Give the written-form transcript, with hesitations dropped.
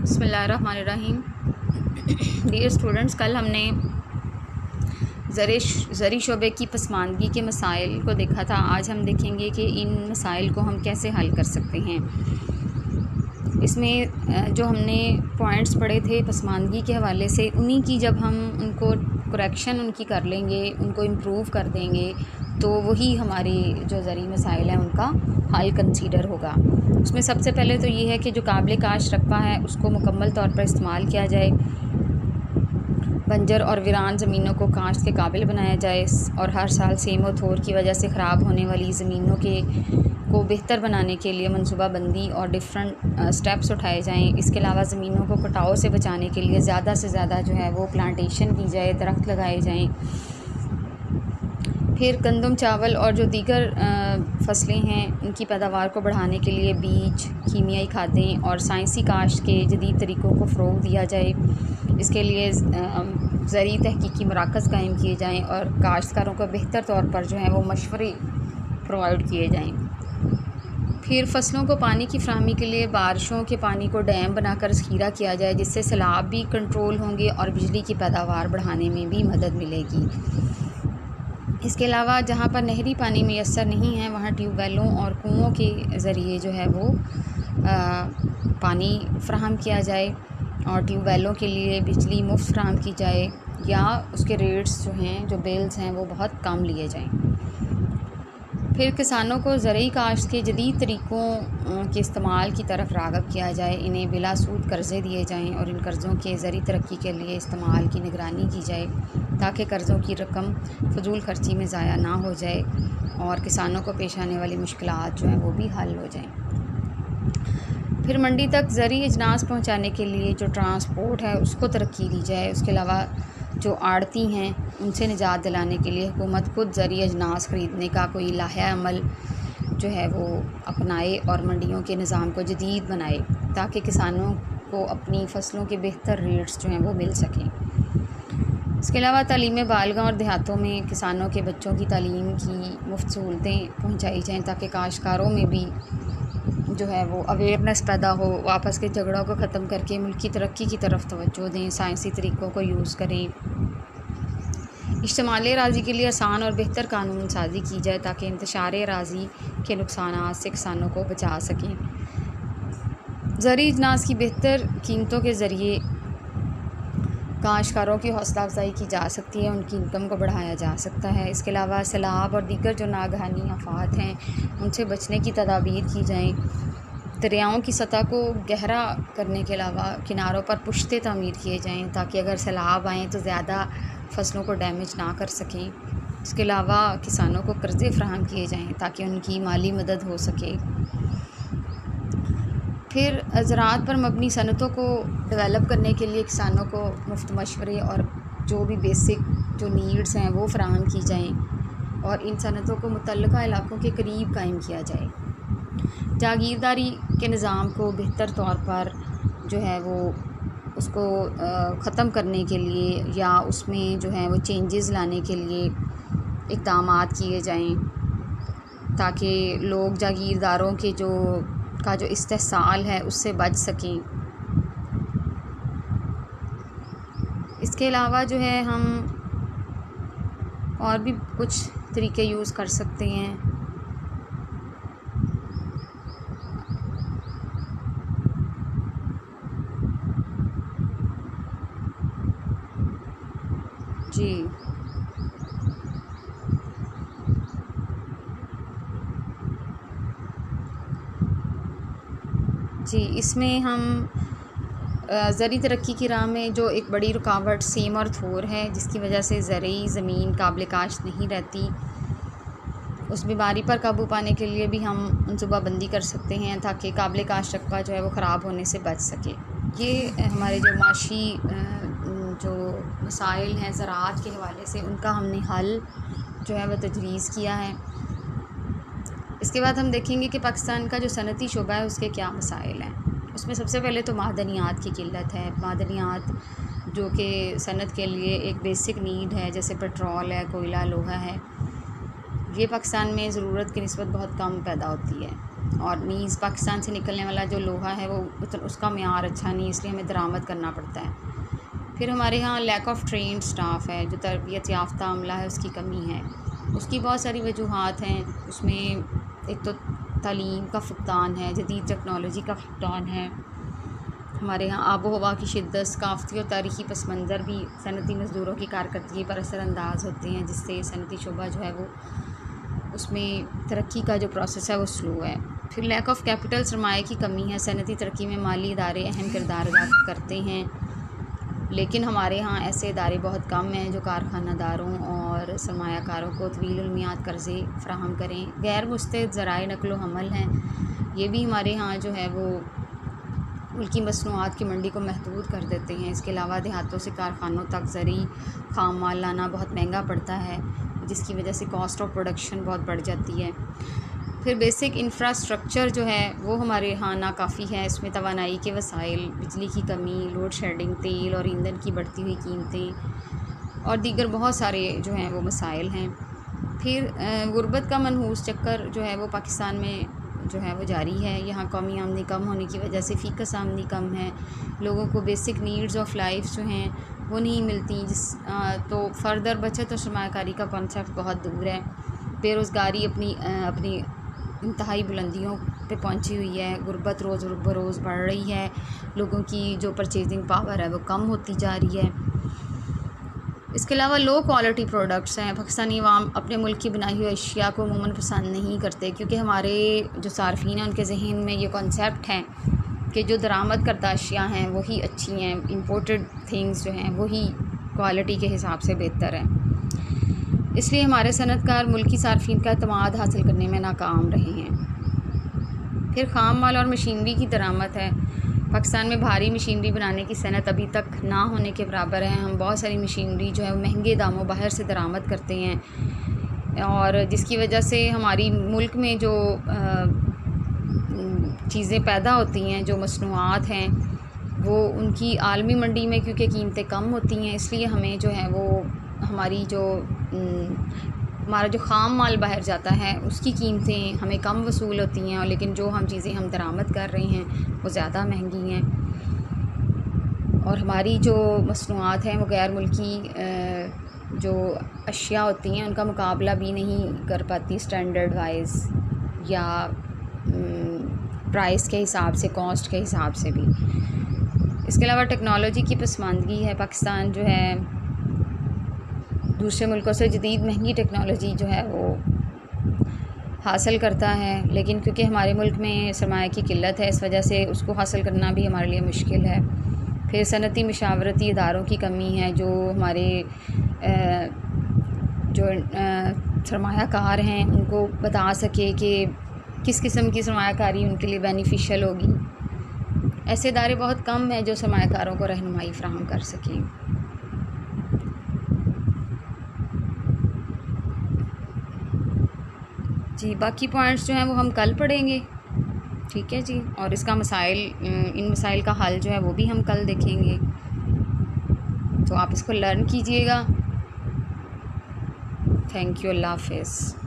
बिस्मिल्लाहिर्रहमानिर्रहीम। Dear students, कल हमने ज़री शोबे की पसमानदगी के मसाइल को देखा था। आज हम देखेंगे कि इन मसाइल को हम कैसे हल कर सकते हैं। इसमें जो हमने पॉइंट्स पढ़े थे पसमानदगी के हवाले से, उन्हीं की जब हम उनको करेक्शन उनकी कर लेंगे, उनको इम्प्रूव कर देंगे, तो वही हमारी जो ज़री मसाइल हैं उनका हल कंसीडर होगा। उसमें सबसे पहले तो ये है कि जो काबिल काश्त रकबा है उसको मुकम्मल तौर पर इस्तेमाल किया जाए, बंजर और वीरान ज़मीनों को काश्त के काबिल बनाया जाए और हर साल सेम व थोर की वजह से ख़राब होने वाली ज़मीनों को बेहतर बनाने के लिए मनसूबाबंदी और डिफरेंट स्टेप्स उठाए जाएं। इसके अलावा ज़मीनों को कटाव से बचाने के लिए ज़्यादा से ज़्यादा जो है वो प्लांटेशन की जाए, दरख्त लगाए जाएं। फिर गंदम, चावल और जो दीगर फसलें हैं उनकी पैदावार को बढ़ाने के लिए बीज, कीमियाई खादें और साइंसी काश्त के जदीद तरीक़ों को फ़रोग़ दिया जाए। इसके लिए ज़री तहकीकी मराकज़ कायम किए जाएँ और काश्तकारों को बेहतर तौर पर जो है वो मशवरे प्रोवाइड किए जाएँ। फिर फसलों को पानी की फ़राहमी के लिए बारिशों के पानी को डैम बनाकर ज़ख़ीरा किया जाए, जिससे सैलाब भी कंट्रोल होंगे और बिजली की पैदावार बढ़ाने में भी मदद मिलेगी। इसके अलावा जहाँ पर नहरी पानी मैसर नहीं है वहाँ ट्यूबवेलों और कुओं के ज़रिए जो है वो पानी फ़राहम किया जाए और ट्यूबवेलों के लिए बिजली मुफ्त फ़राहम की जाए, या उसके रेट्स जो हैं, जो बिल्स हैं, वो बहुत कम लिए जाएं। फिर किसानों को ज़रूरी काश्त के जदीद तरीक़ों के इस्तेमाल की तरफ राग़ब किया जाए, इन्हें बिला सूद कर्ज़े दिए जाएं और इन कर्ज़ों के ज़री तरक्की के लिए इस्तेमाल की निगरानी की जाए, ताकि कर्ज़ों की रकम फ़जूल खर्ची में ज़ाया ना हो जाए और किसानों को पेश आने वाली मुश्किलात जो हैं वो भी हल हो जाएं। फिर मंडी तक ज़री अजनास पहुँचाने के लिए जो ट्रांसपोर्ट है उसको तरक्की दी जाए। उसके अलावा जो आड़ती हैं उनसे निजात दिलाने के लिए हुकूमत खुद ज़री अजनास ख़रीदने का कोई लाहा अमल जो है वो अपनाए और मंडियों के निज़ाम को जदीद बनाए, ताकि किसानों को अपनी फ़सलों के बेहतर रेट्स जो हैं वो मिल सकें। इसके अलावा तालीम बालगा और देहातों में किसानों के बच्चों की तालीम की मुफ्त सहूलतें पहुँचाई जाएँ, ताकि काश्तकारों में भी जो है वो अवेयरनेस पैदा हो, आपस के झगड़ों को ख़त्म करके मुल्क की तरक्की की तरफ तवज्जो दें, साइंसी तरीक़ों को यूज़ करें। इस्तेमाल राज़ी के लिए आसान और बेहतर कानून साज़ी की जाए, ताकि इंतशार राज़ी के नुकसानात से किसानों को बचा सकें। ज़री अजनास की बेहतर कीमतों के ज़रिए काश्तकारों की हौसला अफजाई की जा सकती है, उनकी इनकम को बढ़ाया जा सकता है। इसके अलावा सैलाब और दीगर जो नागहानी आफ़ात हैं उनसे बचने की तदाबीर की जाएँ। दरियाओं की सतह को गहरा करने के अलावा किनारों पर पुश्ते तामीर किए जाएँ, ताकि अगर सैलाब आएँ तो ज़्यादा फसलों को डैमेज ना कर सकें। इसके अलावा किसानों को कर्ज़े फ़राहम किए जाएँ ताकि उनकी माली मदद हो सके। फिर ज़राअत पर मबनी सनतों को डेवलप करने के लिए किसानों को मुफ्त मशवरे और जो भी बेसिक जो नीड्स हैं वो फ़राहम की जाएँ और इन सनतों को मुतल्लिका इलाक़ों के करीब कायम किया जाए। जागीरदारी के निज़ाम को बेहतर तौर पर जो है वो उसको ख़त्म करने के लिए या उसमें जो है वो चेंजेस लाने के लिए इक़दामात किए जाएँ, ताकि लोग जागीरदारों के जो इस्तेहसाल है उससे बच सकें। इसके अलावा जो है हम और भी कुछ तरीक़े यूज़ कर सकते हैं। जी, इसमें हम ज़री तरक्की की राह में जो एक बड़ी रुकावट सेम और थोर है, जिसकी वजह से ज़रूरी ज़मीन काबिल काश्त नहीं रहती, उस बीमारी पर काबू पाने के लिए भी हम मनसूबाबंदी कर सकते हैं, ताकि काबिल काश्त रकबा जो है वो ख़राब होने से बच सके। ये हमारे जो माशी जो मसाइल हैं ज़राअत के हवाले से, उनका हमने हल जो है वह तजवीज़ किया है। इसके बाद हम देखेंगे कि पाकिस्तान का जो सनती शोबा है उसके क्या मसाइल हैं। उसमें सबसे पहले तो मादनियात की किल्लत है। मादनियात जो कि सनत के लिए एक बेसिक नीड है, जैसे पेट्रोल है, कोयला, लोहा है, ये पाकिस्तान में ज़रूरत की निस्बत बहुत कम पैदा होती है। और नीज़ पाकिस्तान से निकलने वाला जो लोहा है वो उसका म्यार अच्छा नहीं, इसलिए हमें दरामद करना पड़ता है। फिर हमारे यहाँ लैक ऑफ़ ट्रेन स्टाफ है, जो तरबियत याफ्ता अमला है उसकी कमी है। उसकी बहुत सारी वजूहात हैं, उसमें एक तो तालीम का फुकदान है, जदीद टेक्नोलॉजी का फुकदान है। हमारे यहाँ आबो हवा की शिद्दत, सकाफ़ती और तारीख़ी पस मंज़र भी सनती मज़दूरों की कारकर्दगी पर असरअंदाज होते हैं, जिससे सनती शोबा जो है वो उसमें तरक्की का जो प्रोसेस है वो स्लो है। फिर लैक ऑफ़ कैपिटल, सरमाए की कमी है। सनती तरक्की में माली इदारे अहम किरदार अदा करते हैं, लेकिन हमारे यहाँ ऐसे इदारे बहुत कम हैं जो कारखानादारों और सरमायाकारों को तवील मियाद कर्ज़े फ़राहम करें। गैर मुस्तैद ज़राए नक़्ल व हमल हैं, ये भी हमारे यहाँ जो है वो मुल्की मसनूआत की मंडी को महदूद कर देते हैं। इसके अलावा देहातों से कारखानों तक ज़री ख़ाम माल लाना बहुत महंगा पड़ता है, जिसकी वजह से कॉस्ट ऑफ प्रोडक्शन बहुत बढ़ जाती है। फिर बेसिक इंफ्रास्ट्रक्चर जो है वो हमारे यहाँ नाकाफ़ी है। इसमें तवानाई के वसाइल, बिजली की कमी, लोड शेडिंग, तेल और ईंधन की बढ़ती हुई कीमतें और दीगर बहुत सारे जो हैं वो मसाइल हैं। फिर गुर्बत का मनहूस चक्कर जो है वो पाकिस्तान में जो है वो जारी है। यहाँ कौमी आमदनी कम होने की वजह से फ़ीकस आमदनी कम है, लोगों को बेसिक नीड्स ऑफ लाइफ जो हैं वो नहीं मिलती, तो फर्दर बचत और सरमायाकारी का कॉन्सेप्ट बहुत दूर है। बेरोज़गारी अपनी इंतहाई बुलंदियों पे पहुंची हुई है। गुर्बत रोज़ बरोज़ बढ़ रही है, लोगों की जो परचेजिंग पावर है वो कम होती जा रही है। इसके अलावा लो क्वालिटी प्रोडक्ट्स हैं। पाकिस्तानी अवाम अपने मुल्क की बनाई हुई अशिया को अमूमन पसंद नहीं करते, क्योंकि हमारे जो सार्फिन हैं उनके जहन में ये कॉन्सेप्ट है कि जो दरामद करदा अशिया हैं वही अच्छी हैं, इंपोर्टेड थिंग्स जो हैं वही क्वालिटी के हिसाब से बेहतर हैं। इसलिए हमारे सनतकार मुल्की सार्फिन का एतमाद हासिल करने में नाकाम रहे हैं। फिर ख़ाम माल और मशीनरी की दरामद है। पाकिस्तान में भारी मशीनरी बनाने की सनत अभी तक ना होने के बराबर है। हम बहुत सारी मशीनरी जो है वो महंगे दामों बाहर से दरामद करते हैं, और जिसकी वजह से हमारी मुल्क में जो चीज़ें पैदा होती हैं, जो मसनूआत हैं, वो उनकी आलमी मंडी में क्योंकि कीमतें कम होती हैं, इसलिए हमें जो है वो हमारी जो हमारा जो ख़ाम माल बाहर जाता है उसकी कीमतें हमें कम वसूल होती हैं, और लेकिन जो चीज़ें हम दरामद कर रहे हैं वो ज़्यादा महंगी हैं, और हमारी जो मसनूआत हैं वो गैर मुल्की जो अशिया होती हैं उनका मुकाबला भी नहीं कर पाती स्टैंडर्ड वाइज या प्राइस के हिसाब से, कॉस्ट के हिसाब से भी। इसके अलावा टेक्नोलॉजी की पसमानदगी है। पाकिस्तान जो है दूसरे मुल्कों से जदीद महंगी टेक्नोलॉजी जो है वो हासिल करता है, लेकिन क्योंकि हमारे मुल्क में सरमाया की किल्लत है, इस वजह से उसको हासिल करना भी हमारे लिए मुश्किल है। फिर सनती मशावरती इदारों की कमी है, जो हमारे जो सरमायाकार हैं उनको बता सके कि किस किस्म की सरमायाकारी उनके लिए बेनिफिशियल होगी। ऐसे इदारे बहुत कम हैं जो सरमायाकारों को रहनुमाई फ़राहम कर सकें। जी, बाकी पॉइंट्स जो हैं वो हम कल पढ़ेंगे, ठीक है जी, और इसका इन मसाइल का हल जो है वो भी हम कल देखेंगे, तो आप इसको लर्न कीजिएगा। थैंक यू, अल्लाह हाफ़िज़।